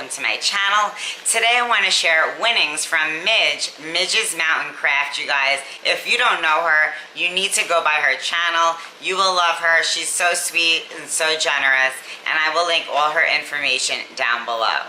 welcome to my channel. Today I want to share winnings from Midge's Mountain Craft, you guys. If you don't know her, you need to go by her channel. You will love her. She's so sweet and so generous, and I will link all her information down below.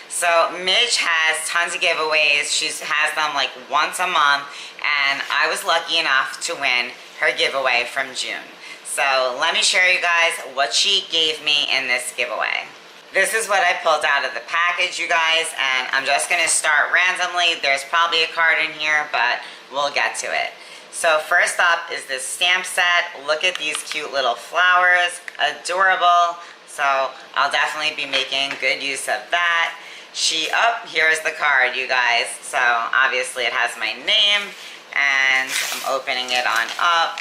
So Midge has tons of giveaways. She has them like once a month, and I was lucky enough to win her giveaway from June. So let me share you guys what she gave me in this giveaway. This is what I pulled out of the package, you guys, and I'm just going to start randomly. There's probably a card in here, but we'll get to it. So first up is this stamp set. Look at these cute little flowers. Adorable. So I'll definitely be making good use of that. Here's the card, you guys. So obviously it has my name, and I'm opening it on up.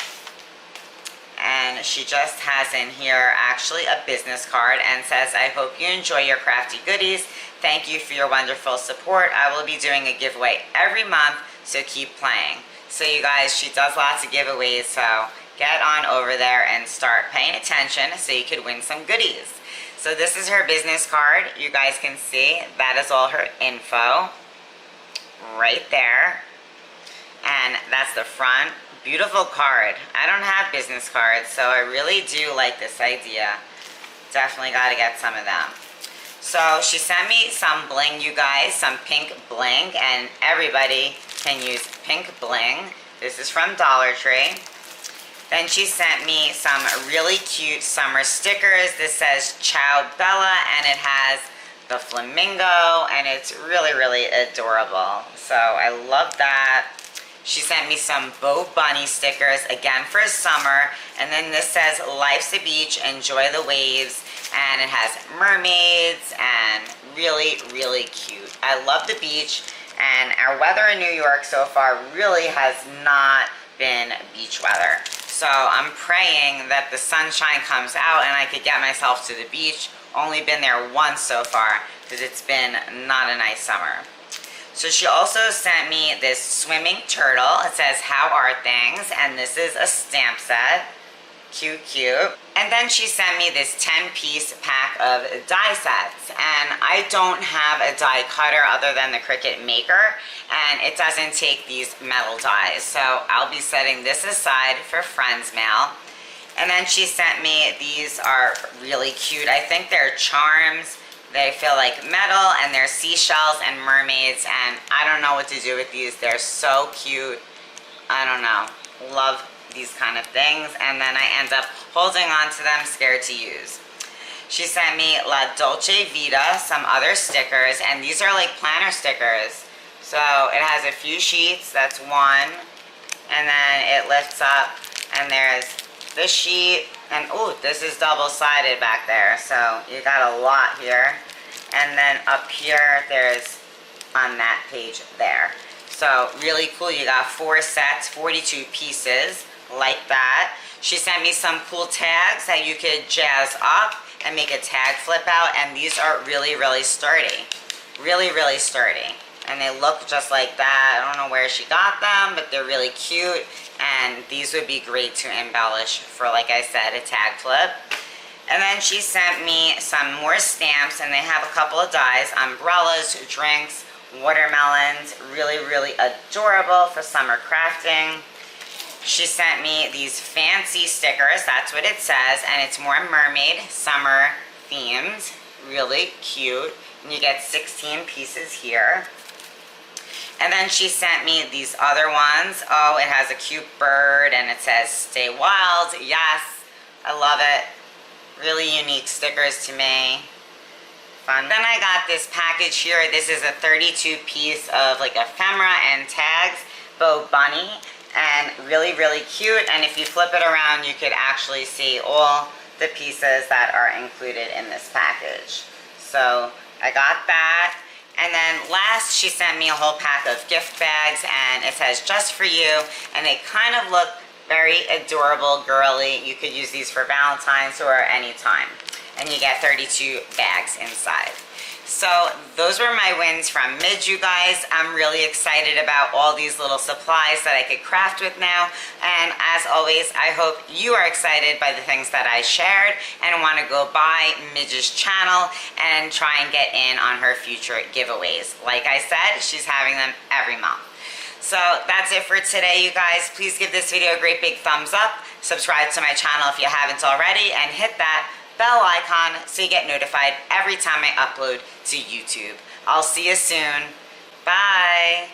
And she just has in here actually a business card and says, I hope you enjoy your crafty goodies. Thank you for your wonderful support. I will be doing a giveaway every month, so keep playing. So you guys, she does lots of giveaways, so get on over there and start paying attention so you could win some goodies. So this is her business card. You guys can see that is all her info right there. And that's the front. Beautiful card. I don't have business cards, so I really do like this idea. Definitely got to get some of them. So she sent me some bling, you guys, some pink bling, and everybody can use pink bling. This is from Dollar Tree. Then she sent me some really cute summer stickers. This says Ciao Bella, and it has the flamingo, and it's really, really adorable. So I love that. She sent me some Bo Bunny stickers, again for summer. And then this says, life's a beach, enjoy the waves. And it has mermaids and really, really cute. I love the beach, and our weather in New York so far really has not been beach weather. So I'm praying that the sunshine comes out and I could get myself to the beach. Only been there once so far because it's been not a nice summer. So she also sent me this swimming turtle. It says, how are things? And this is a stamp set. Cute, cute. And then she sent me this 10-piece pack of die sets. And I don't have a die cutter other than the Cricut Maker. And it doesn't take these metal dies. So I'll be setting this aside for friends mail. And then she sent me, these are really cute. I think they're charms. They feel like metal, and they're seashells and mermaids, and I don't know what to do with these. They're so cute. I don't know. Love these kind of things. And then I end up holding on to them, scared to use. She sent me La Dolce Vita, some other stickers, and these are like planner stickers. So it has a few sheets, that's one, and then it lifts up, and there's this sheet, and oh, this is double-sided back there, so you got a lot here. And then up here, there's on that page there. So really cool. You got 4 sets, 42 pieces, like that. She sent me some cool tags that you could jazz up and make a tag flip out, and these are really, really sturdy. Really, really sturdy. And they look just like that. I don't know where she got them, but they're really cute. And these would be great to embellish for, like I said, a tag flip. And then she sent me some more stamps, and they have a couple of dies, umbrellas, drinks, watermelons. Really, really adorable for summer crafting. She sent me these fancy stickers, that's what it says, and it's more mermaid, summer themed. Really cute. And you get 16 pieces here. And then she sent me these other ones. Oh, it has a cute bird, and it says, stay wild. Yes, I love it. Really unique stickers to me. Fun. Then I got this package here. This is a 32-piece of like ephemera and tags, Bo Bunny, and really, really cute. And if you flip it around, you could actually see all the pieces that are included in this package. So I got that. And then last, she sent me a whole pack of gift bags, and it says, just for you. And they kind of look very adorable, girly. You could use these for Valentine's or any time. And you get 32 bags inside. So those were my wins from Midge, you guys. I'm really excited about all these little supplies that I could craft with now. And as always, I hope you are excited by the things that I shared and want to go by Midge's channel and try and get in on her future giveaways. Like I said, she's having them every month. So that's it for today, you guys. Please give this video a great big thumbs up. Subscribe to my channel if you haven't already, and hit that bell icon so you get notified every time I upload to YouTube. I'll see you soon. Bye.